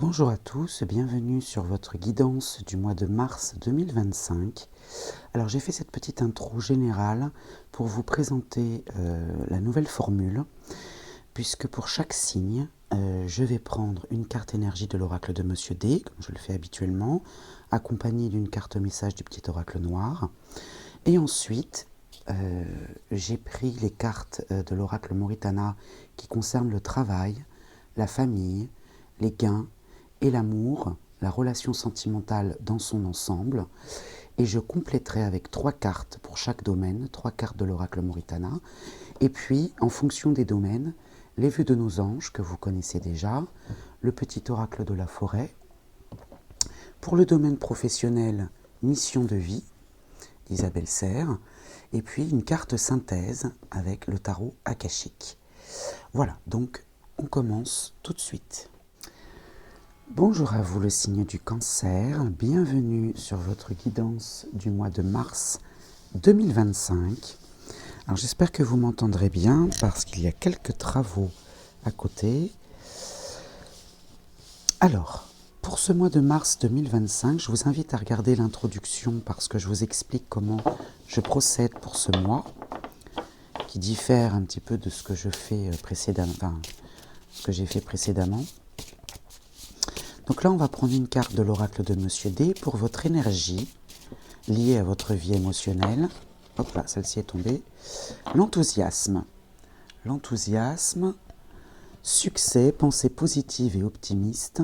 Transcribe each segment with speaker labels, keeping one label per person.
Speaker 1: Bonjour à tous, bienvenue sur votre guidance du mois de mars 2025. Alors j'ai fait cette petite intro générale pour vous présenter la nouvelle formule, puisque pour chaque signe, je vais prendre une carte énergie de l'oracle de Monsieur D, comme je le fais habituellement, accompagnée d'une carte message du petit oracle noir. Et ensuite, j'ai pris les cartes de l'oracle Moritana qui concernent le travail, la famille, les gains et l'amour, la relation sentimentale dans son ensemble. Et je compléterai avec 3 cartes pour chaque domaine, 3 cartes de l'oracle Moritana. Et puis, en fonction des domaines, les vues de nos anges que vous connaissez déjà, le petit oracle de la forêt. Pour le domaine professionnel, mission de vie d'Isabelle Serre. Et puis une carte synthèse avec le tarot akashique. Voilà, donc on commence tout de suite. Bonjour à vous le signe du Cancer, bienvenue sur votre guidance du mois de mars 2025. Alors j'espère que vous m'entendrez bien parce qu'il y a quelques travaux à côté. Alors, pour ce mois de mars 2025, je vous invite à regarder l'introduction parce que je vous explique comment je procède pour ce mois, qui diffère un petit peu de ce que je fais précédemment, ce que j'ai fait précédemment. Donc là, on va prendre une carte de l'oracle de Monsieur D pour votre énergie liée à votre vie émotionnelle. Hop là, celle-ci est tombée. L'enthousiasme. L'enthousiasme, succès, pensée positive et optimiste,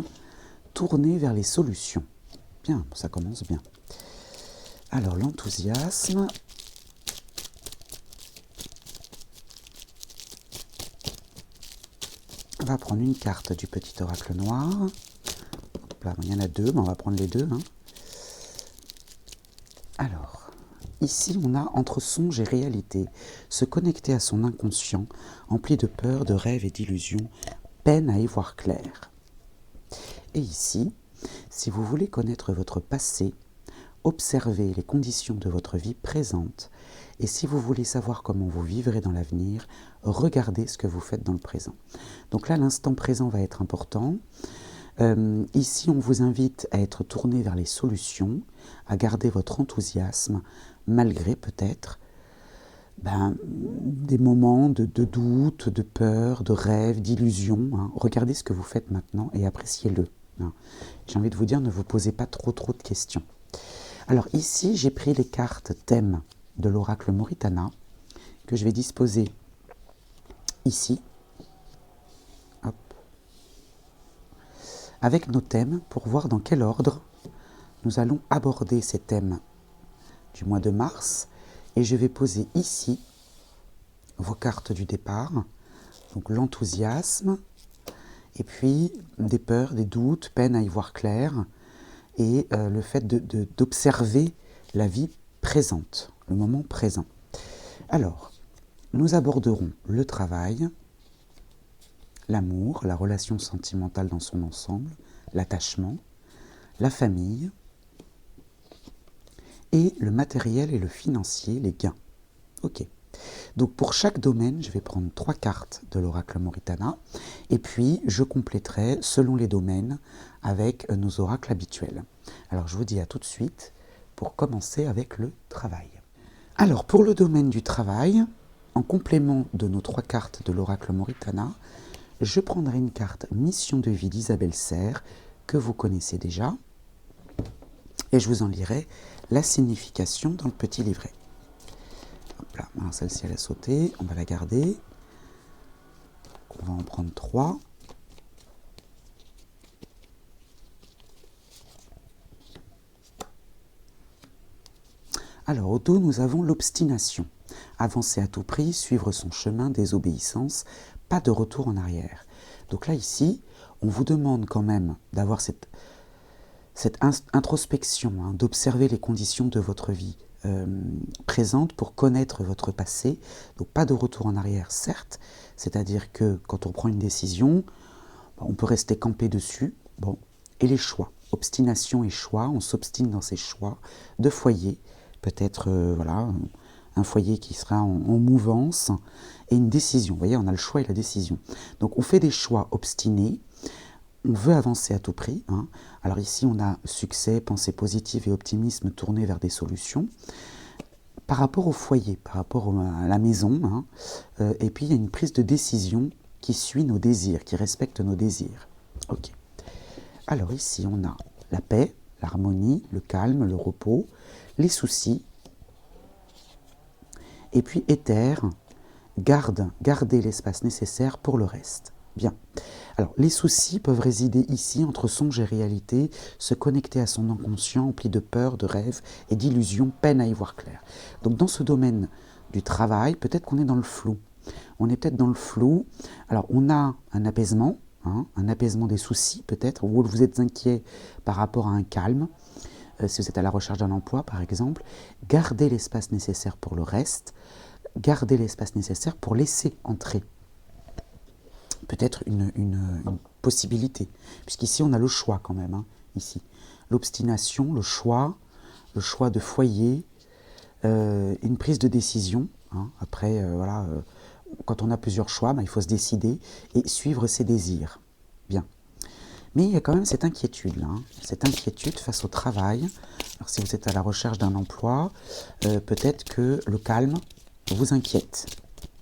Speaker 1: tournée vers les solutions. Bien, ça commence bien. Alors, l'enthousiasme. On va prendre une carte du petit oracle noir. Là, il y en a 2, mais on va prendre les 2. Alors, ici, on a entre songe et réalité, se connecter à son inconscient, empli de peur, de rêves et d'illusions, peine à y voir clair. Et ici, si vous voulez connaître votre passé, observez les conditions de votre vie présente, et si vous voulez savoir comment vous vivrez dans l'avenir, regardez ce que vous faites dans le présent. Donc là, l'instant présent va être important. Ici, on vous invite à être tourné vers les solutions, à garder votre enthousiasme, malgré peut-être des moments de doute, de peur, de rêve, d'illusion. Regardez ce que vous faites maintenant et appréciez-le. J'ai envie de vous dire, ne vous posez pas trop de questions. Alors ici, j'ai pris les cartes thèmes de l'oracle Moritana, que je vais disposer ici. Avec nos thèmes pour voir dans quel ordre nous allons aborder ces thèmes du mois de mars. Et je vais poser ici vos cartes du départ, donc l'enthousiasme, et puis des peurs, des doutes, peine à y voir clair, et le fait d'observer la vie présente, le moment présent. Alors, nous aborderons le travail, l'amour, la relation sentimentale dans son ensemble, l'attachement, la famille et le matériel et le financier, les gains. Ok. Donc pour chaque domaine, je vais prendre 3 cartes de l'oracle Moritana et puis je compléterai selon les domaines avec nos oracles habituels. Alors je vous dis à tout de suite pour commencer avec le travail. Alors pour le domaine du travail, en complément de nos 3 cartes de l'oracle Moritana, je prendrai une carte Mission de vie d'Isabelle Serre, que vous connaissez déjà, et je vous en lirai la signification dans le petit livret. Hop là, alors celle-ci elle a sauté, on va la garder. On va en prendre 3. Alors au dos, nous avons l'obstination. Avancer à tout prix, suivre son chemin, désobéissance, pas de retour en arrière. Donc là, ici, on vous demande quand même d'avoir cette introspection, d'observer les conditions de votre vie présente pour connaître votre passé. Donc pas de retour en arrière, certes, c'est-à-dire que quand on prend une décision, on peut rester campé dessus. Bon, et les choix, obstination et choix, on s'obstine dans ses choix de foyer, peut-être un foyer qui sera en mouvance, et une décision. Vous voyez, on a le choix et la décision. Donc on fait des choix obstinés, on veut avancer à tout prix, hein. Alors ici, on a succès, pensée positive et optimisme tournés vers des solutions. Par rapport au foyer, par rapport à la maison, hein, et puis il y a une prise de décision qui suit nos désirs, qui respecte nos désirs. Ok. Alors ici, on a la paix, l'harmonie, le calme, le repos, les soucis, et puis éther, garder l'espace nécessaire pour le reste. Bien. Alors, les soucis peuvent résider ici entre songe et réalité, se connecter à son inconscient empli de peur, de rêves et d'illusions, peine à y voir clair. Donc, dans ce domaine du travail, peut-être qu'on est dans le flou. On est peut-être dans le flou. Alors, on a un apaisement, hein, un apaisement des soucis peut-être, ou vous êtes inquiet par rapport à un calme. Si vous êtes à la recherche d'un emploi, par exemple, gardez l'espace nécessaire pour le reste, gardez l'espace nécessaire pour laisser entrer peut-être une possibilité, puisqu'ici on a le choix quand même, hein, ici. L'obstination, le choix de foyer, une prise de décision, hein. Après, voilà, quand on a plusieurs choix, il faut se décider et suivre ses désirs. Bien. Mais il y a quand même cette inquiétude là, hein, cette inquiétude face au travail. Alors si vous êtes à la recherche d'un emploi, peut-être que le calme vous inquiète.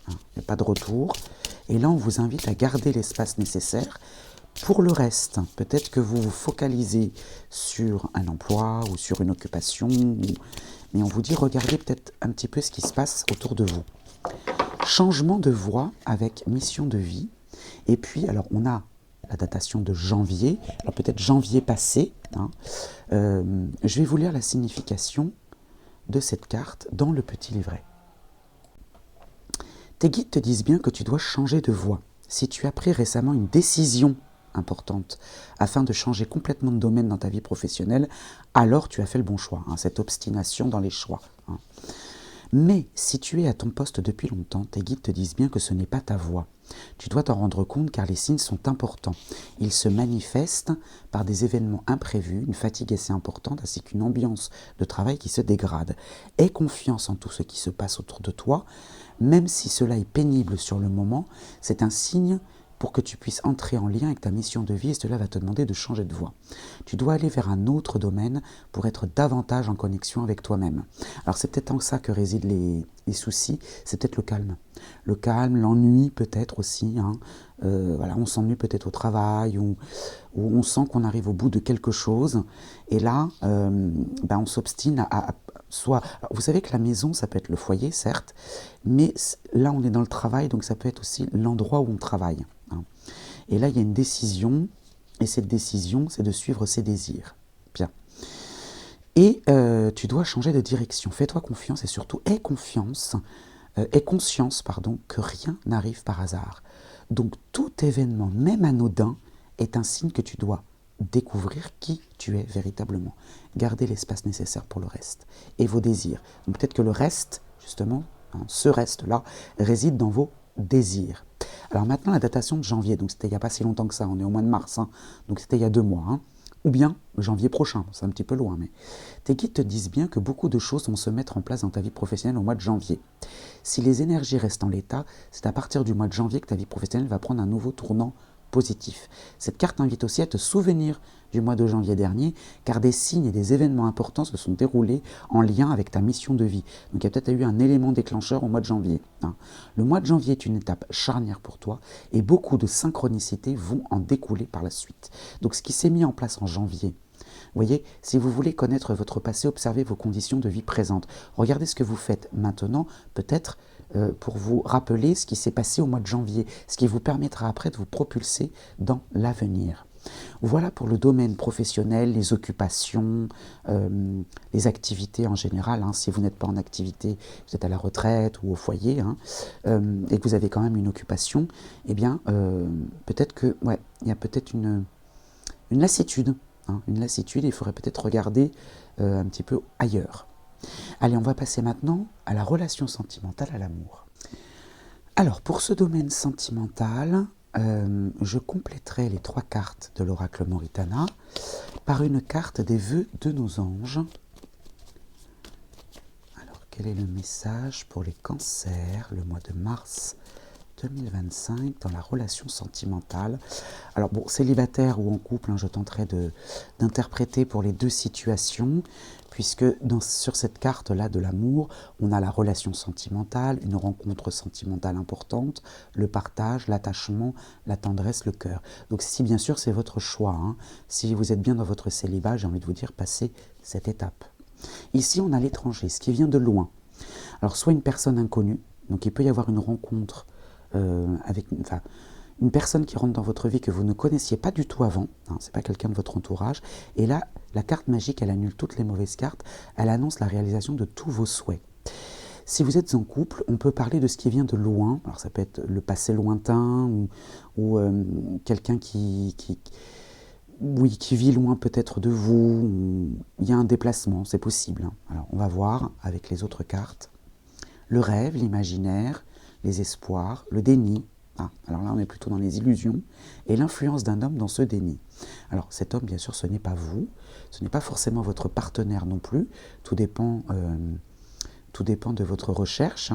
Speaker 1: Hein, il n'y a pas de retour. Et là, on vous invite à garder l'espace nécessaire pour le reste. Peut-être que vous vous focalisez sur un emploi ou sur une occupation, mais on vous dit regardez peut-être un petit peu ce qui se passe autour de vous. Changement de voie avec mission de vie. Et puis, alors on a la datation de janvier, alors peut-être janvier passé. Hein. Je vais vous lire la signification de cette carte dans le petit livret. Tes guides te disent bien que tu dois changer de voie. Si tu as pris récemment une décision importante afin de changer complètement de domaine dans ta vie professionnelle, alors tu as fait le bon choix, hein, cette obstination dans les choix. Hein. Mais si tu es à ton poste depuis longtemps, tes guides te disent bien que ce n'est pas ta voie. Tu dois t'en rendre compte car les signes sont importants. Ils se manifestent par des événements imprévus, une fatigue assez importante ainsi qu'une ambiance de travail qui se dégrade. Aie confiance en tout ce qui se passe autour de toi, même si cela est pénible sur le moment, c'est un signe pour que tu puisses entrer en lien avec ta mission de vie et cela va te demander de changer de voie. Tu dois aller vers un autre domaine pour être davantage en connexion avec toi-même. Alors c'est peut-être en ça que résident les soucis, c'est peut-être le calme. Le calme, l'ennui peut-être aussi. Hein. Voilà, on s'ennuie peut-être au travail ou on sent qu'on arrive au bout de quelque chose et là, on s'obstine à soit... Alors, vous savez que la maison, ça peut être le foyer, certes, mais là, on est dans le travail, donc ça peut être aussi l'endroit où on travaille. Hein. Et là, il y a une décision, et cette décision, c'est de suivre ses désirs. Bien. Et tu dois changer de direction. Fais-toi confiance et surtout aie conscience que rien n'arrive par hasard. Donc tout événement, même anodin, est un signe que tu dois découvrir qui tu es véritablement. Garder l'espace nécessaire pour le reste et vos désirs. Donc peut-être que le reste, justement, hein, ce reste-là, réside dans vos désirs. Alors maintenant, la datation de janvier, donc c'était il n'y a pas si longtemps que ça, on est au mois de mars, hein, donc c'était il y a 2 mois. Hein. Ou bien janvier prochain, c'est un petit peu loin, mais tes guides te disent bien que beaucoup de choses vont se mettre en place dans ta vie professionnelle au mois de janvier. Si les énergies restent en l'état, c'est à partir du mois de janvier que ta vie professionnelle va prendre un nouveau tournant positif. Cette carte invite aussi à te souvenir du mois de janvier dernier, car des signes et des événements importants se sont déroulés en lien avec ta mission de vie. Donc il y a peut-être eu un élément déclencheur au mois de janvier. Hein. Le mois de janvier est une étape charnière pour toi et beaucoup de synchronicités vont en découler par la suite. Donc ce qui s'est mis en place en janvier, vous voyez, si vous voulez connaître votre passé, observez vos conditions de vie présentes. Regardez ce que vous faites maintenant, peut-être pour vous rappeler ce qui s'est passé au mois de janvier, ce qui vous permettra après de vous propulser dans l'avenir. Voilà pour le domaine professionnel, les occupations, les activités en général. Hein, si vous n'êtes pas en activité, vous êtes à la retraite ou au foyer, hein, et que vous avez quand même une occupation, eh bien, peut-être que, ouais, il y a peut-être une lassitude. Hein, une lassitude, il faudrait peut-être regarder un petit peu ailleurs. Allez, on va passer maintenant à la relation sentimentale, à l'amour. Alors, pour ce domaine sentimental, je compléterai les 3 cartes de l'oracle Moritana par une carte des vœux de nos anges. Alors, quel est le message pour les cancers, le mois de mars 2025 dans la relation sentimentale. Alors bon, célibataire ou en couple, je tenterai d'interpréter pour les deux situations, puisque sur cette carte-là de l'amour, on a la relation sentimentale, une rencontre sentimentale importante, le partage, l'attachement, la tendresse, le cœur. Donc si bien sûr c'est votre choix, si vous êtes bien dans votre célibat, j'ai envie de vous dire, passez cette étape. Ici, on a l'étranger, ce qui vient de loin. Alors soit une personne inconnue, donc il peut y avoir une rencontre avec une personne qui rentre dans votre vie que vous ne connaissiez pas du tout avant, c'est pas quelqu'un de votre entourage, et là, la carte magique, elle annule toutes les mauvaises cartes, elle annonce la réalisation de tous vos souhaits. Si vous êtes en couple, on peut parler de ce qui vient de loin, alors ça peut être le passé lointain, ou quelqu'un qui vit loin peut-être de vous, il y a un déplacement, c'est possible. Alors on va voir avec les autres cartes. Le rêve, l'imaginaire, les espoirs, le déni. Alors là, on est plutôt dans les illusions. Et l'influence d'un homme dans ce déni. Alors cet homme, bien sûr, ce n'est pas vous. Ce n'est pas forcément votre partenaire non plus. Tout dépend de votre recherche.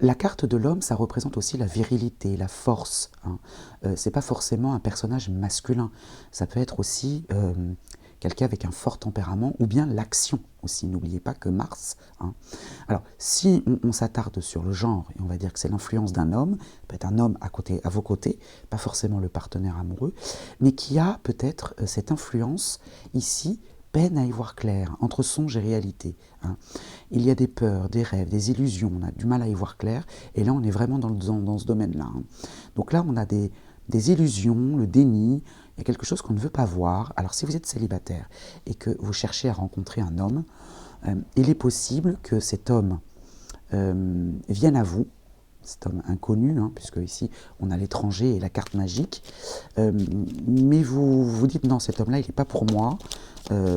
Speaker 1: La carte de l'homme, ça représente aussi la virilité, la force. C'est pas forcément un personnage masculin. Ça peut être aussi quelqu'un avec un fort tempérament, ou bien l'action aussi. N'oubliez pas que Mars. Alors, si on s'attarde sur le genre, et on va dire que c'est l'influence d'un homme, peut être un homme à vos côtés, pas forcément le partenaire amoureux, mais qui a peut-être cette influence ici, peine à y voir clair, entre songe et réalité. Il y a des peurs, des rêves, des illusions, on a du mal à y voir clair, et là on est vraiment dans ce domaine-là. Donc là on a des illusions, le déni, il y a quelque chose qu'on ne veut pas voir. Alors si vous êtes célibataire et que vous cherchez à rencontrer un homme, il est possible que cet homme vienne à vous, cet homme inconnu, puisque ici on a l'étranger et la carte magique, mais vous dites non, cet homme-là il n'est pas pour moi,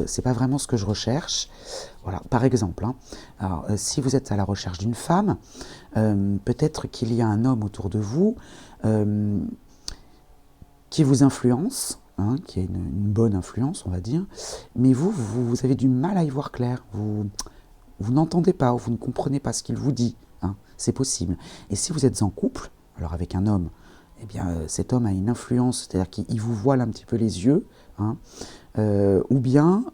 Speaker 1: c'est pas vraiment ce que je recherche. Voilà, par exemple, alors, si vous êtes à la recherche d'une femme, peut-être qu'il y a un homme autour de vous qui vous influence, qui a une bonne influence, on va dire, mais vous avez du mal à y voir clair, vous n'entendez pas, ou vous ne comprenez pas ce qu'il vous dit, c'est possible. Et si vous êtes en couple, alors avec un homme, eh bien cet homme a une influence, c'est-à-dire qu'il vous voile un petit peu les yeux, ou bien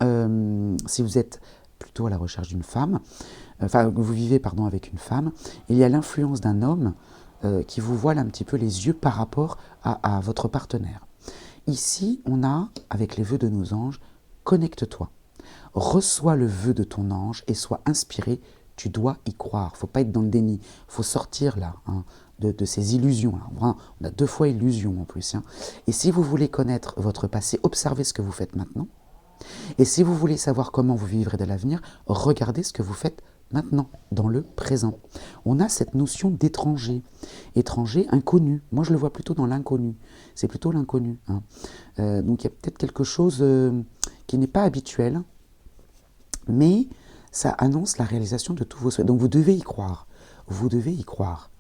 Speaker 1: si vous êtes plutôt à la recherche d'une femme, vous vivez avec une femme, il y a l'influence d'un homme qui vous voile un petit peu les yeux par rapport à votre partenaire. Ici, on a, avec les vœux de nos anges, connecte-toi. Reçois le vœu de ton ange et sois inspiré, tu dois y croire. Il ne faut pas être dans le déni, il faut sortir là de ces illusions. On a 2 fois illusion en plus. Et si vous voulez connaître votre passé, observez ce que vous faites maintenant. Et si vous voulez savoir comment vous vivrez de l'avenir, regardez ce que vous faites maintenant, dans le présent. On a cette notion d'étranger. Étranger, inconnu. Moi, je le vois plutôt dans l'inconnu. C'est plutôt l'inconnu. Donc, il y a peut-être quelque chose qui n'est pas habituel, mais ça annonce la réalisation de tous vos souhaits. Donc, vous devez y croire. Vous devez y croire.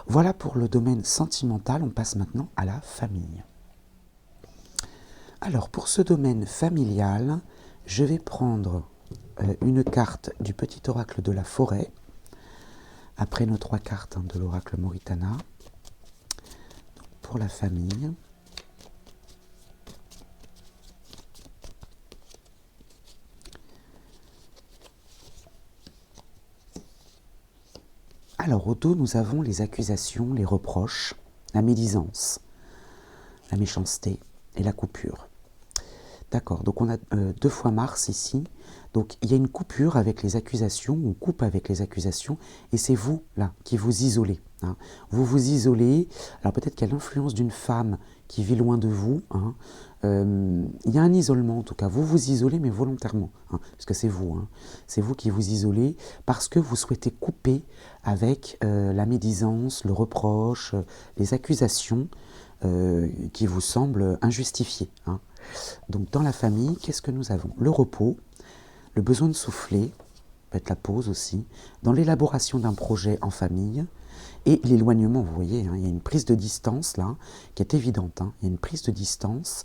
Speaker 1: Voilà pour le domaine sentimental. On passe maintenant à la famille. Alors, pour ce domaine familial, je vais prendre une carte du petit oracle de la forêt, après nos 3 cartes de l'oracle Moritana, donc pour la famille. Alors, au dos, nous avons les accusations, les reproches, la médisance, la méchanceté et la coupure. D'accord, donc on a 2 fois Mars ici, donc il y a une coupure avec les accusations, on coupe avec les accusations, et c'est vous, là, qui vous isolez. Vous vous isolez, alors peut-être qu'il y a l'influence d'une femme qui vit loin de vous, il y a un isolement en tout cas, vous vous isolez mais volontairement, parce que c'est vous qui vous isolez, parce que vous souhaitez couper avec la médisance, le reproche, les accusations qui vous semblent injustifiées. Donc dans la famille, qu'est-ce que nous avons? Le repos, le besoin de souffler, peut-être la pause aussi, dans l'élaboration d'un projet en famille, et l'éloignement, vous voyez, il y a une prise de distance là, qui est évidente, il y a une prise de distance.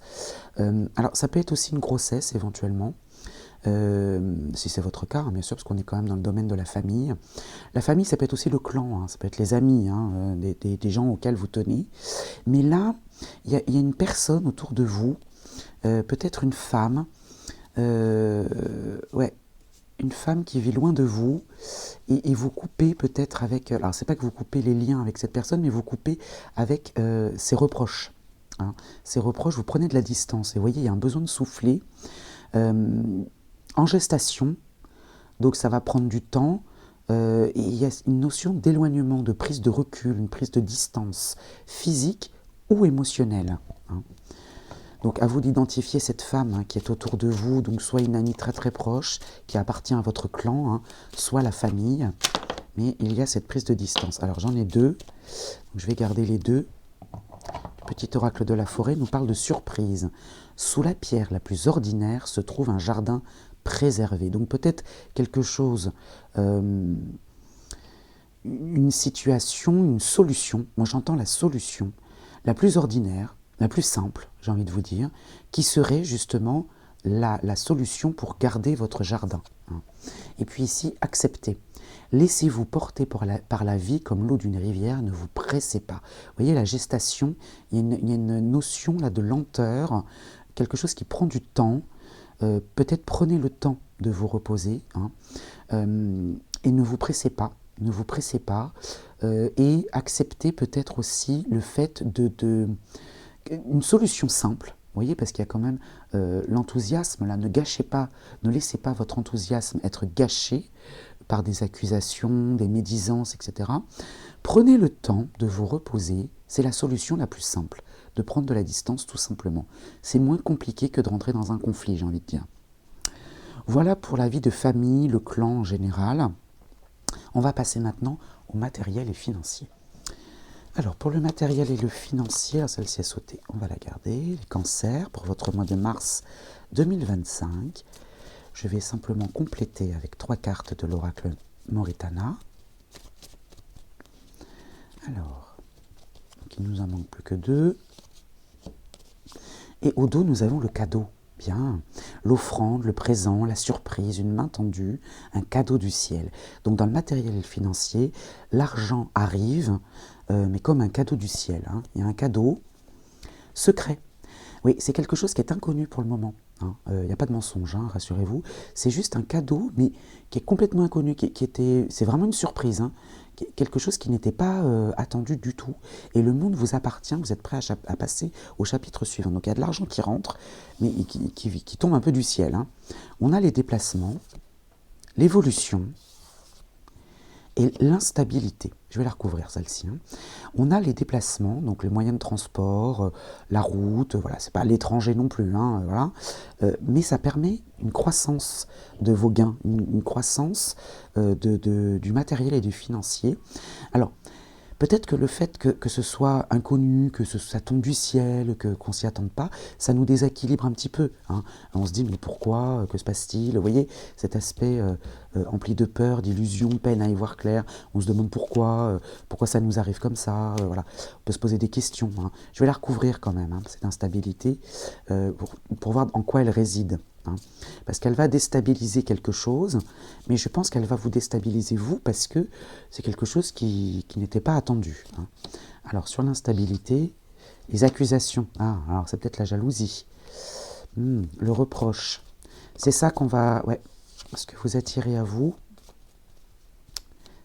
Speaker 1: Alors ça peut être aussi une grossesse éventuellement, si c'est votre cas, hein, bien sûr, parce qu'on est quand même dans le domaine de la famille. La famille, ça peut être aussi le clan, hein, ça peut être les amis, hein, des gens auxquels vous tenez. Mais là, il y a une personne autour de vous, peut-être une femme, ouais, une femme qui vit loin de vous, et vous coupez peut-être avec... Alors, c'est pas que vous coupez les liens avec cette personne, mais vous coupez avec ses reproches. Hein. Ses reproches, vous prenez de la distance. Et vous voyez, il y a un besoin de souffler. En gestation, donc ça va prendre du temps. Et il y a une notion d'éloignement, de prise de recul, une prise de distance physique ou émotionnelle. Hein. Donc à vous d'identifier cette femme, hein, qui est autour de vous, donc soit une amie très très proche, qui appartient à votre clan, hein, soit la famille, mais il y a cette prise de distance. Alors j'en ai deux, donc je vais garder les deux. Le petit oracle de la forêt nous parle de surprise. Sous la pierre la plus ordinaire se trouve un jardin préservé. Donc peut-être quelque chose, une situation, une solution, moi j'entends la solution la plus ordinaire, la plus simple, j'ai envie de vous dire, qui serait justement la solution pour garder votre jardin. Hein. Et puis ici, acceptez. Laissez-vous porter par la vie comme l'eau d'une rivière, ne vous pressez pas. Vous voyez, la gestation, il y a une notion là de lenteur, quelque chose qui prend du temps. Peut-être prenez le temps de vous reposer, hein, et ne vous pressez pas. Ne vous pressez pas, et acceptez peut-être aussi le fait une solution simple, vous voyez, parce qu'il y a quand même l'enthousiasme là, ne gâchez pas, ne laissez pas votre enthousiasme être gâché par des accusations, des médisances, etc. Prenez le temps de vous reposer, c'est la solution la plus simple, de prendre de la distance tout simplement. C'est moins compliqué que de rentrer dans un conflit, j'ai envie de dire. Voilà pour la vie de famille, le clan en général. On va passer maintenant au matériel et financier. Alors, pour le matériel et le financier, celle-ci est sautée, on va la garder. Les cancers, pour votre mois de mars 2025. Je vais simplement compléter avec 3 cartes de l'oracle Moritana. Alors, il nous en manque plus que 2. Et au dos, nous avons le cadeau. Bien, l'offrande, le présent, la surprise, une main tendue, un cadeau du ciel. Donc dans le matériel financier, l'argent arrive, mais comme un cadeau du ciel. Hein. Il y a un cadeau secret. Oui, c'est quelque chose qui est inconnu pour le moment. Hein. Il n'y a pas de mensonge, hein, rassurez-vous. C'est juste un cadeau, mais qui est complètement inconnu, c'est vraiment une surprise. Hein. Quelque chose qui n'était pas attendu du tout. Et le monde vous appartient, vous êtes prêt à passer au chapitre suivant. Donc il y a de l'argent qui rentre, mais qui tombe un peu du ciel. Hein. On a les déplacements, l'évolution et l'instabilité. Je vais la recouvrir celle-ci. Hein. On a les déplacements, donc les moyens de transport, la route, voilà, c'est pas l'étranger non plus, hein, voilà. Mais ça permet une croissance de vos gains, une croissance du matériel et du financier. Alors, peut-être que le fait que ce soit inconnu, que ça tombe du ciel, qu'on s'y attende pas, ça nous déséquilibre un petit peu. Hein. On se dit, mais pourquoi? Que se passe-t-il? Vous voyez, cet aspect empli de peur, d'illusion, peine à y voir clair. On se demande pourquoi ça nous arrive comme ça. Voilà. On peut se poser des questions. Hein. Je vais la recouvrir quand même, hein, cette instabilité, pour voir en quoi elle réside. Hein. Parce qu'elle va déstabiliser quelque chose, mais je pense qu'elle va vous déstabiliser vous, parce que c'est quelque chose qui n'était pas attendu. Hein. Alors sur l'instabilité, les accusations, alors c'est peut-être la jalousie, le reproche, c'est ça qu'on va, ouais, ce que vous attirez à vous,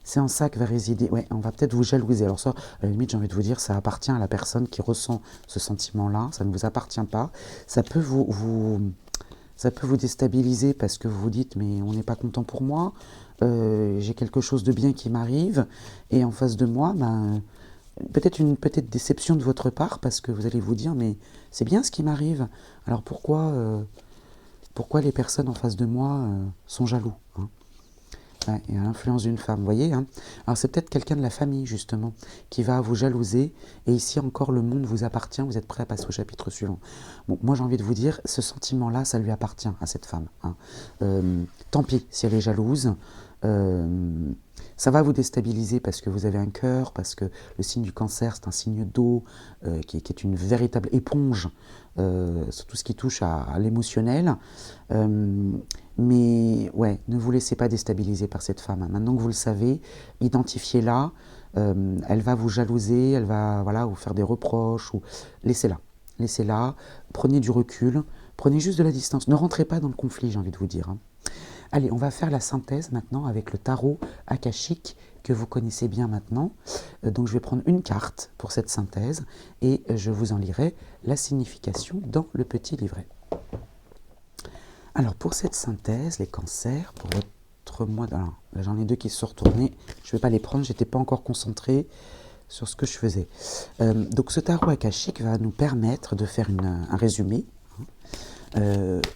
Speaker 1: c'est en ça que va résider, ouais, on va peut-être vous jalouser. Alors ça, à la limite, j'ai envie de vous dire, ça appartient à la personne qui ressent ce sentiment-là, ça ne vous appartient pas, ça peut ça peut vous déstabiliser parce que vous vous dites, mais on n'est pas content pour moi, j'ai quelque chose de bien qui m'arrive, et en face de moi, peut-être une déception de votre part, parce que vous allez vous dire, mais c'est bien ce qui m'arrive, alors pourquoi les personnes en face de moi sont jaloux, hein. Ouais, et à l'influence d'une femme, vous voyez, hein. Alors c'est peut-être quelqu'un de la famille, justement, qui va vous jalouser, et ici encore, le monde vous appartient, vous êtes prêt à passer au chapitre suivant. Bon, moi j'ai envie de vous dire, ce sentiment-là, ça lui appartient à cette femme. Hein. Tant pis si elle est jalouse, Ça va vous déstabiliser parce que vous avez un cœur, parce que le signe du cancer, c'est un signe d'eau qui est une véritable éponge sur tout ce qui touche à l'émotionnel. Mais ouais, ne vous laissez pas déstabiliser par cette femme. Maintenant que vous le savez, identifiez-la. Elle va vous jalouser, elle va voilà, vous faire des reproches. Laissez-la. Laissez-la. Prenez du recul. Prenez juste de la distance. Ne rentrez pas dans le conflit, j'ai envie de vous dire. Allez, on va faire la synthèse maintenant avec le tarot akashique que vous connaissez bien maintenant. Donc je vais prendre une carte pour cette synthèse et je vous en lirai la signification dans le petit livret. Alors pour cette synthèse, les cancers, pour votre mois... Alors, là j'en ai deux qui se sont retournés, je ne vais pas les prendre, je n'étais pas encore concentrée sur ce que je faisais. Donc ce tarot akashique va nous permettre de faire un résumé,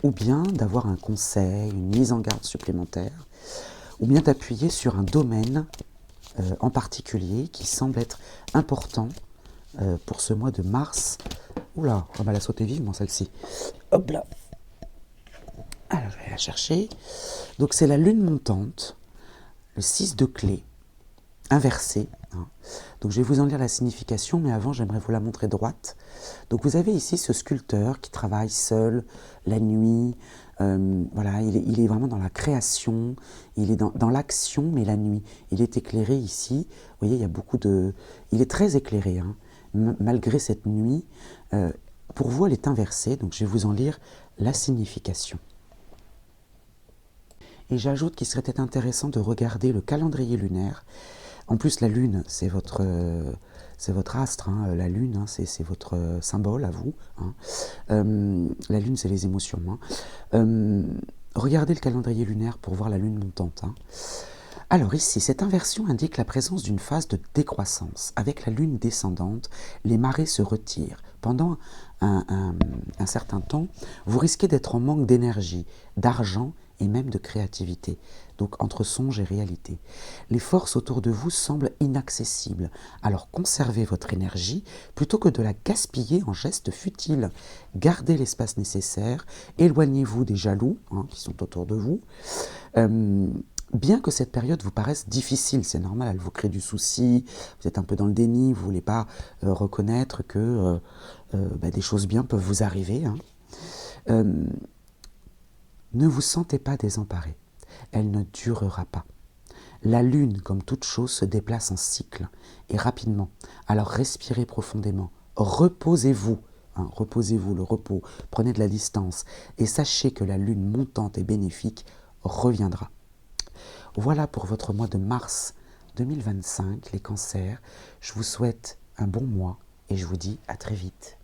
Speaker 1: ou bien d'avoir un conseil, une mise en garde supplémentaire, ou bien d'appuyer sur un domaine en particulier qui semble être important pour ce mois de mars. Oula, on va la sauter vivement celle-ci. Hop là. Alors je vais la chercher. Donc c'est la lune montante, le 6 de clé, inversé. Donc je vais vous en lire la signification, mais avant j'aimerais vous la montrer droite. Donc vous avez ici ce sculpteur qui travaille seul la nuit. Voilà, il est vraiment dans la création, il est dans l'action, mais la nuit. Il est éclairé ici. Vous voyez, il y a beaucoup de... Il est très éclairé, hein, malgré cette nuit. Pour vous, elle est inversée, donc je vais vous en lire la signification. Et j'ajoute qu'il serait peut-être intéressant de regarder le calendrier lunaire. En plus, la lune, c'est votre astre, hein. La lune, hein, c'est votre symbole à vous. Hein. La lune, c'est les émotions. Hein. Regardez le calendrier lunaire pour voir la lune montante. Hein. Alors ici, cette inversion indique la présence d'une phase de décroissance. Avec la lune descendante, les marées se retirent. Pendant un certain temps, vous risquez d'être en manque d'énergie, d'argent et même de créativité, donc entre songe et réalité. Les forces autour de vous semblent inaccessibles, alors conservez votre énergie plutôt que de la gaspiller en gestes futiles. Gardez l'espace nécessaire, éloignez-vous des jaloux hein, qui sont autour de vous. Bien que cette période vous paraisse difficile, c'est normal, elle vous crée du souci, vous êtes un peu dans le déni, vous ne voulez pas reconnaître que des choses bien peuvent vous arriver. Hein. Ne vous sentez pas désemparé, elle ne durera pas. La lune, comme toute chose, se déplace en cycle et rapidement. Alors respirez profondément, reposez-vous, hein, reposez-vous, le repos, prenez de la distance et sachez que la lune montante et bénéfique reviendra. Voilà pour votre mois de mars 2025, les cancers. Je vous souhaite un bon mois et je vous dis à très vite.